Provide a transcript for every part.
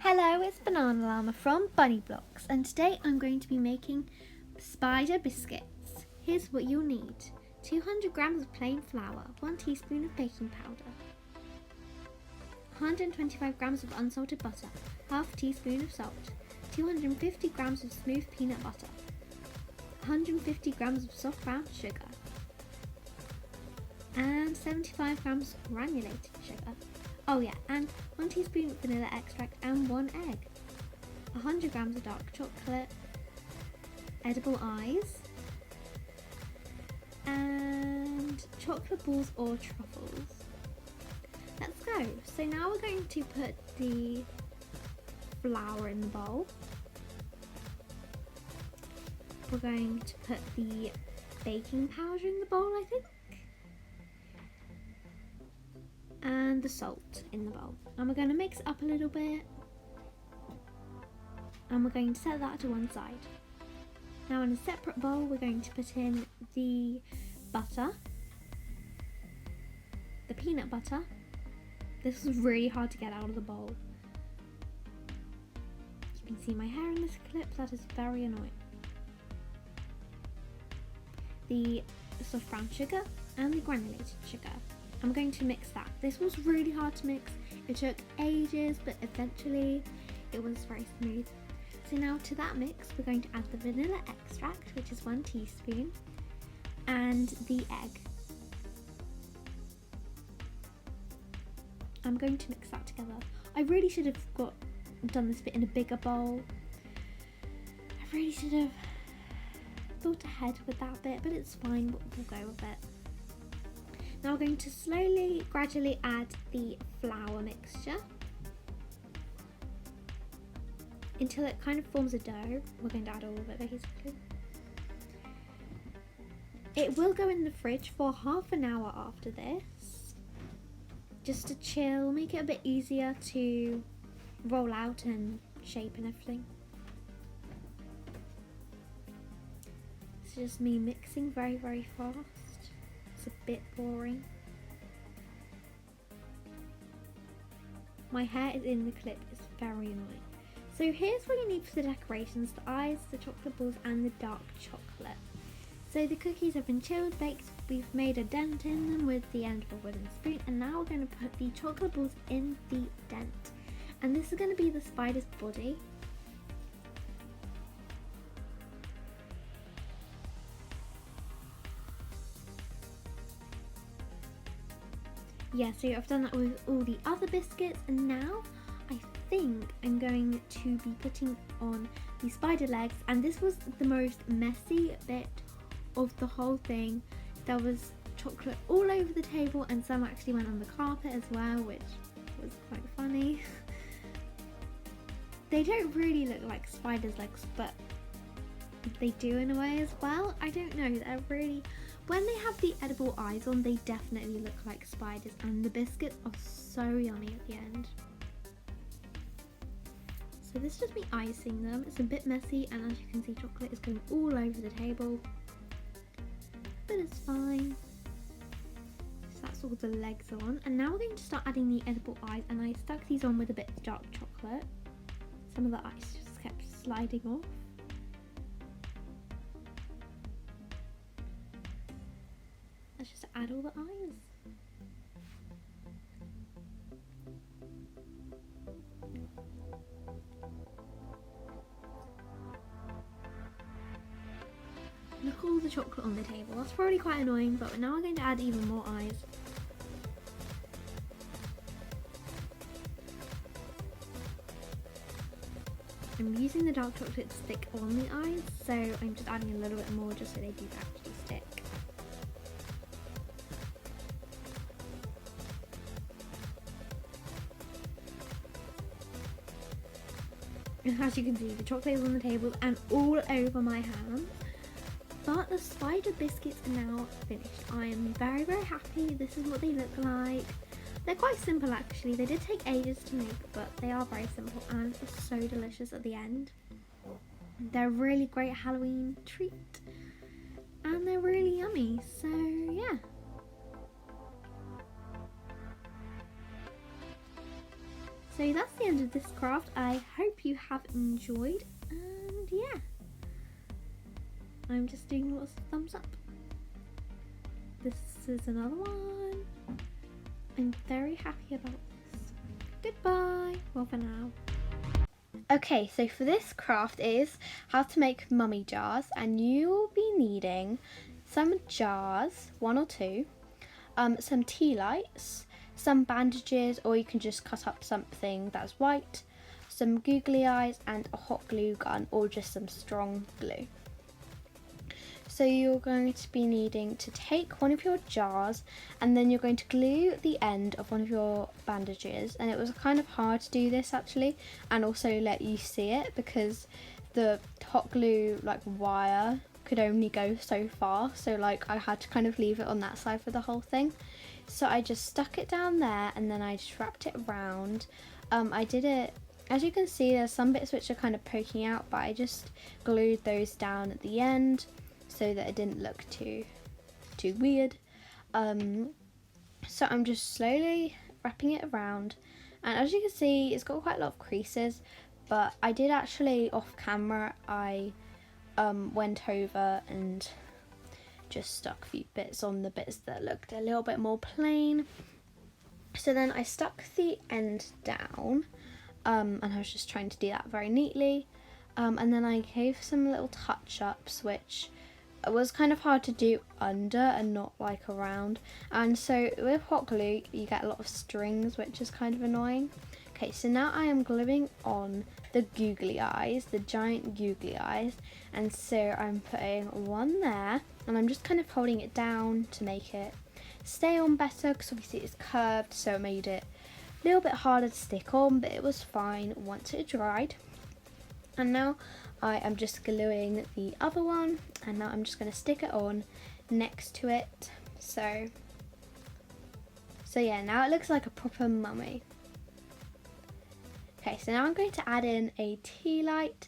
Hello, it's BananaLlama from BunnyBlocks, and today I'm going to be making spider biscuits. Here's what you'll need: 200 grams of plain flour, 1 teaspoon of baking powder, 125 grams of unsalted butter, half teaspoon of salt, 250 grams of smooth peanut butter, 150 grams of soft brown sugar, and 75 grams granulated sugar. Oh yeah, and 1 teaspoon of vanilla extract and 1 egg, 100 grams of dark chocolate, edible eyes, and chocolate balls or truffles. Let's go. So now we're going to put the flour in the bowl. We're going to put the baking powder in the bowl, I think, and the salt in the bowl, and we're going to mix it up a little bit, and we're going to set that to one side. Now in a separate bowl we're going to put in the butter, the peanut butter. This was really hard to get out of the bowl. You can see my hair in this clip, that is very annoying. The soft brown sugar and the granulated sugar. I'm going to mix that. This was really hard to mix. It took ages, but eventually it was very smooth. So now to that mix, we're going to add the vanilla extract, which is 1 teaspoon, and the egg. I'm going to mix that together. I really should have done this bit in a bigger bowl. I really should have thought ahead with that bit, but it's fine, we'll go with it. Now we're going to gradually add the flour mixture until it kind of forms a dough. We're going to add all of it basically. It will go in the fridge for half an hour after this, just to chill, make it a bit easier to roll out and shape and everything. It's just me mixing very, very fast. It's a bit boring. My hair is in the clip, it's very annoying. So here's what you need for the decorations: the eyes, the chocolate balls, and the dark chocolate. So the cookies have been chilled, baked, we've made a dent in them with the end of a wooden spoon, and now we're going to put the chocolate balls in the dent. And this is going to be the spider's body. Yeah, so I've done that with all the other biscuits, and now I think I'm going to be putting on the spider legs, and this was the most messy bit of the whole thing. There was chocolate all over the table, and some actually went on the carpet as well, which was quite funny. They don't really look like spider's legs, but they do in a way as well. I don't know, they're really... When they have the edible eyes on, they definitely look like spiders, and the biscuits are so yummy at the end. So this is just me icing them. It's a bit messy, and as you can see, chocolate is going all over the table, but it's fine. So that's all the legs on, and now we're going to start adding the edible eyes, and I stuck these on with a bit of dark chocolate. Some of the ice just kept sliding off. Let's just add all the eyes. Look at all the chocolate on the table. That's probably quite annoying, but now we're going to add even more eyes. I'm using the dark chocolate to stick on the eyes, so I'm just adding a little bit more just so they do actually stick. And as you can see, the chocolate is on the table and all over my hands. But the spider biscuits are now finished. I am very, very happy. This is what they look like. They're quite simple actually. They did take ages to make, but they are very simple and so delicious at the end. They're a really great Halloween treat, and they're really yummy. So yeah. So that's the end of this craft. I hope you have enjoyed, and yeah, I'm just doing lots of thumbs up. This is another one. I'm very happy about this. Goodbye. Well, for now. Okay, so for this craft is how to make mummy jars, and you will be needing some jars, 1 or 2, some tea lights, some bandages, or you can just cut up something that's white, some googly eyes, and a hot glue gun, or just some strong glue. So you're going to be needing to take one of your jars, and then you're going to glue the end of one of your bandages, and it was kind of hard to do this actually, and also let you see it because the hot glue like wire could only go so far, so like I had to kind of leave it on that side for the whole thing. So I just stuck it down there, and then I just wrapped it around. I did it, as you can see, there's some bits which are kind of poking out, but I just glued those down at the end so that it didn't look too weird. So I'm just slowly wrapping it around, and as you can see, it's got quite a lot of creases, but I did actually off camera, I went over and just stuck a few bits on the bits that looked a little bit more plain. So then I stuck the end down, and I was just trying to do that very neatly, and then I gave some little touch-ups which it was kind of hard to do under and not like around, and so with hot glue you get a lot of strings, which is kind of annoying. Okay, so now I am gluing on the googly eyes, the giant googly eyes, and so I'm putting one there, and I'm just kind of holding it down to make it stay on better, because obviously it's curved, so it made it a little bit harder to stick on, but it was fine once it dried. And now I am just gluing the other one, and now I'm just going to stick it on next to it. So yeah, now it looks like a proper mummy. Okay, so now I'm going to add in a tea light,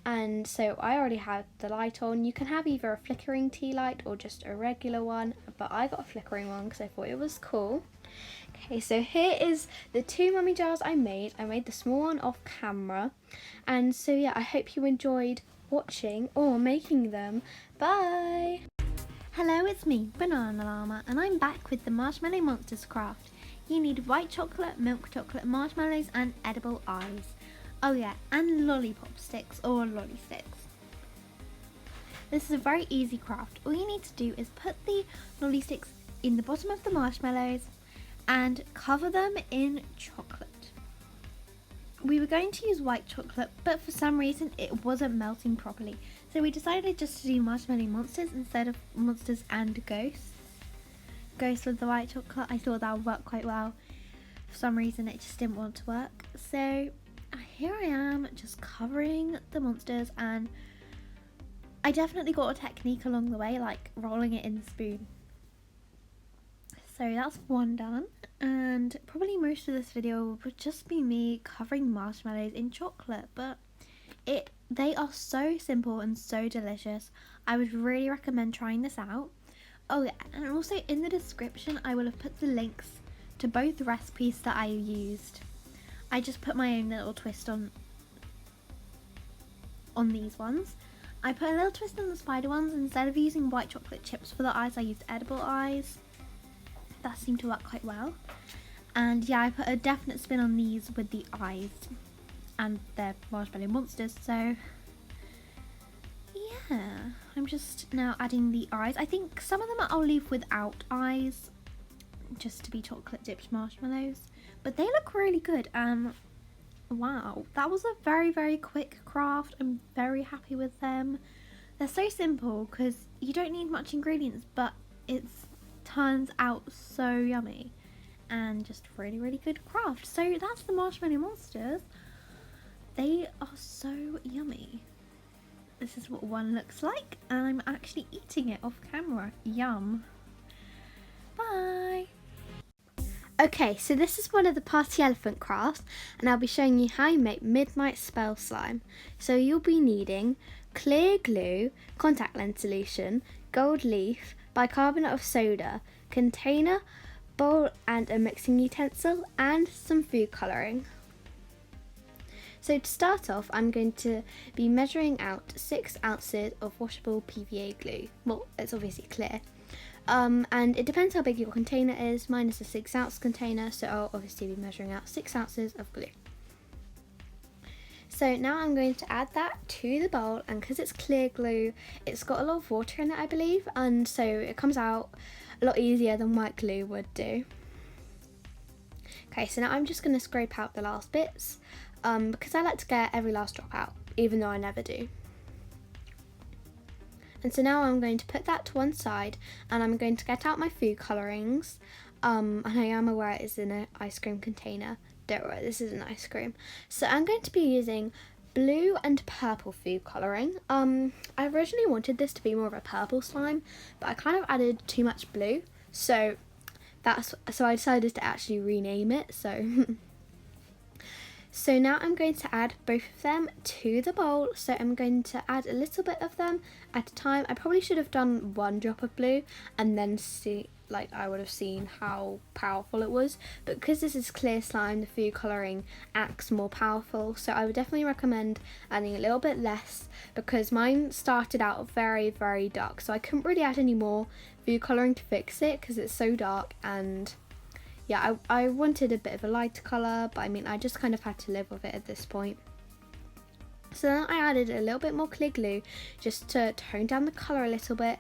and so I already have the light on. You can have either a flickering tea light or just a regular one, but I got a flickering one because I thought it was cool. Okay, so here is the 2 mummy jars I made. I made the small one off camera, and so yeah, I hope you enjoyed watching or making them. Bye! Hello, it's me, BananaLlama, and I'm back with the Marshmallow Monsters craft. You need white chocolate, milk chocolate, marshmallows, and edible eyes. Oh yeah, and lollipop sticks or lolly sticks. This is a very easy craft. All you need to do is put the lolly sticks in the bottom of the marshmallows and cover them in chocolate. We were going to use white chocolate, but for some reason it wasn't melting properly, so we decided just to do marshmallow monsters instead of monsters and ghosts. Ghosts with the white chocolate, I thought that would work quite well. For some reason it just didn't want to work, so here I am just covering the monsters, and I definitely got a technique along the way, like rolling it in the spoon. So that's one done, and probably most of this video would just be me covering marshmallows in chocolate, but they are so simple and so delicious. I would really recommend trying this out. Oh yeah, and also in the description I will have put the links to both recipes that I used. I just put my own little twist on these ones. I put a little twist on the spider ones. Instead of using white chocolate chips for the eyes, I used edible eyes. That seemed to work quite well. And yeah, I put a definite spin on these with the eyes, and they're marshmallow monsters, so yeah, I'm just now adding the eyes. I think some of them I'll leave without eyes, just to be chocolate dipped marshmallows, but they look really good. Wow, that was a very, very quick craft. I'm very happy with them. They're so simple because you don't need much ingredients, but it turns out so yummy and just really, really good craft. So that's the marshmallow monsters. They are so yummy. This is what one looks like, and I'm actually eating it off camera. Yum. Bye. Okay, so this is one of the PartyElephant crafts, and I'll be showing you how you make midnight spell slime. So you'll be needing clear glue, contact lens solution, gold leaf, bicarbonate of soda, container, bowl and a mixing utensil, and some food colouring. So to start off, I'm going to be measuring out 6 ounces of washable PVA glue. Well, it's obviously clear. And it depends how big your container is. Mine is a 6 ounce container, so I'll obviously be measuring out 6 ounces of glue. So now I'm going to add that to the bowl, and because it's clear glue, it's got a lot of water in it, I believe, and so it comes out a lot easier than white glue would do. Okay, so now I'm just going to scrape out the last bits, because I like to get every last drop out, even though I never do. And so now I'm going to put that to one side, and I'm going to get out my food colourings, and I am aware it's in an ice cream container. Don't worry, this isn't ice cream. So I'm going to be using blue and purple food colouring. I originally wanted this to be more of a purple slime, but I kind of added too much blue, so I decided to actually rename it. So now I'm going to add both of them to the bowl. So I'm going to add a little bit of them at a time. I probably should have done 1 drop of blue and then I would have seen how powerful it was. But because this is clear slime, the food colouring acts more powerful. So I would definitely recommend adding a little bit less, because mine started out very, very dark. So I couldn't really add any more food colouring to fix it because it's so dark. And yeah, I wanted a bit of a lighter colour, but I mean, I just kind of had to live with it at this point. So then I added a little bit more clear glue just to tone down the colour a little bit.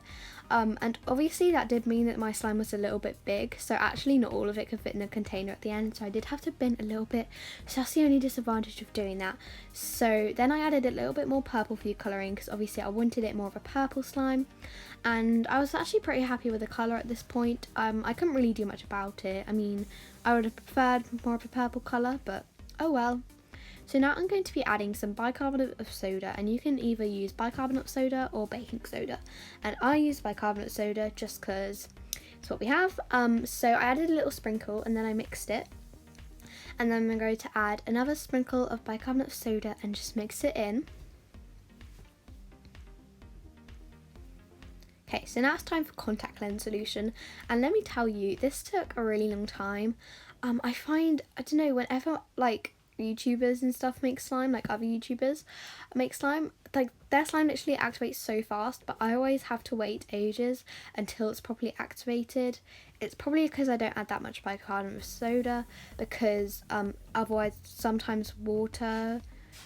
And obviously that did mean that my slime was a little bit big, so actually not all of it could fit in a container at the end, so I did have to bin a little bit, so that's the only disadvantage of doing that. So then I added a little bit more purple food colouring, because obviously I wanted it more of a purple slime, and I was actually pretty happy with the colour at this point. I couldn't really do much about it. I mean, I would have preferred more of a purple colour, but oh well. So now I'm going to be adding some bicarbonate of soda, and you can either use bicarbonate of soda or baking soda, and I use bicarbonate soda just because it's what we have. So I added a little sprinkle and then I mixed it, and then I'm going to add another sprinkle of bicarbonate of soda and just mix it in. Okay, so now it's time for contact lens solution, and let me tell you, this took a really long time. I find, I don't know, whenever YouTubers and stuff make slime, like other YouTubers make slime, like their slime literally activates so fast, but I always have to wait ages until it's properly activated. It's probably because I don't add that much bicarbonate of soda, because otherwise sometimes water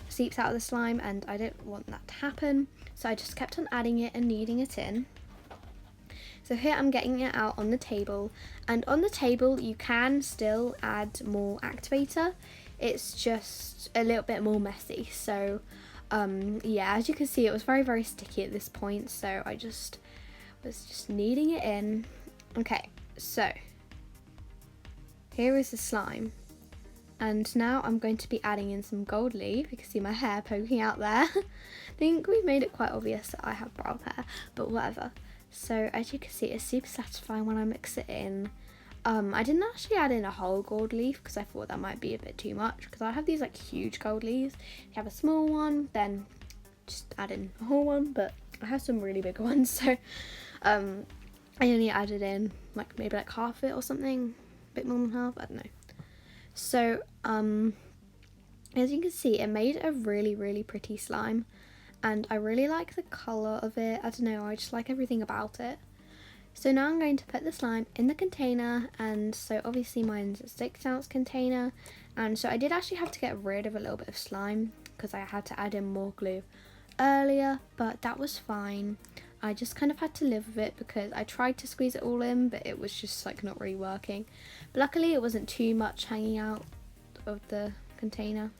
seeps out of the slime and I don't want that to happen, so I just kept on adding it and kneading it in. So here I'm getting it out on the table, and on the table you can still add more activator. It's just a little bit more messy. So yeah, as you can see, it was very, very sticky at this point, so I was just kneading it in. Okay, so here is the slime, and now I'm going to be adding in some gold leaf. You can see my hair poking out there. I think we've made it quite obvious that I have brown hair, but whatever. So as you can see, it's super satisfying when I mix it in. I didn't actually add in a whole gold leaf because I thought that might be a bit too much, because I have these like huge gold leaves. If you have a small one, then just add in a whole one, but I have some really big ones, so I only added in like maybe like half it or something, a bit more than half, I don't know. So as you can see, it made a really, really pretty slime, and I really like the colour of it. I don't know, I just like everything about it. So now I'm going to put the slime in the container, and so obviously mine's a 6 ounce container, and so I did actually have to get rid of a little bit of slime because I had to add in more glue earlier, but that was fine. I just kind of had to live with it because I tried to squeeze it all in, but it was just like not really working. But luckily it wasn't too much hanging out of the container.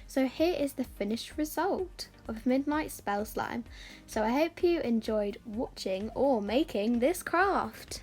So here is the finished result of Midnight Spell Slime. So I hope you enjoyed watching or making this craft.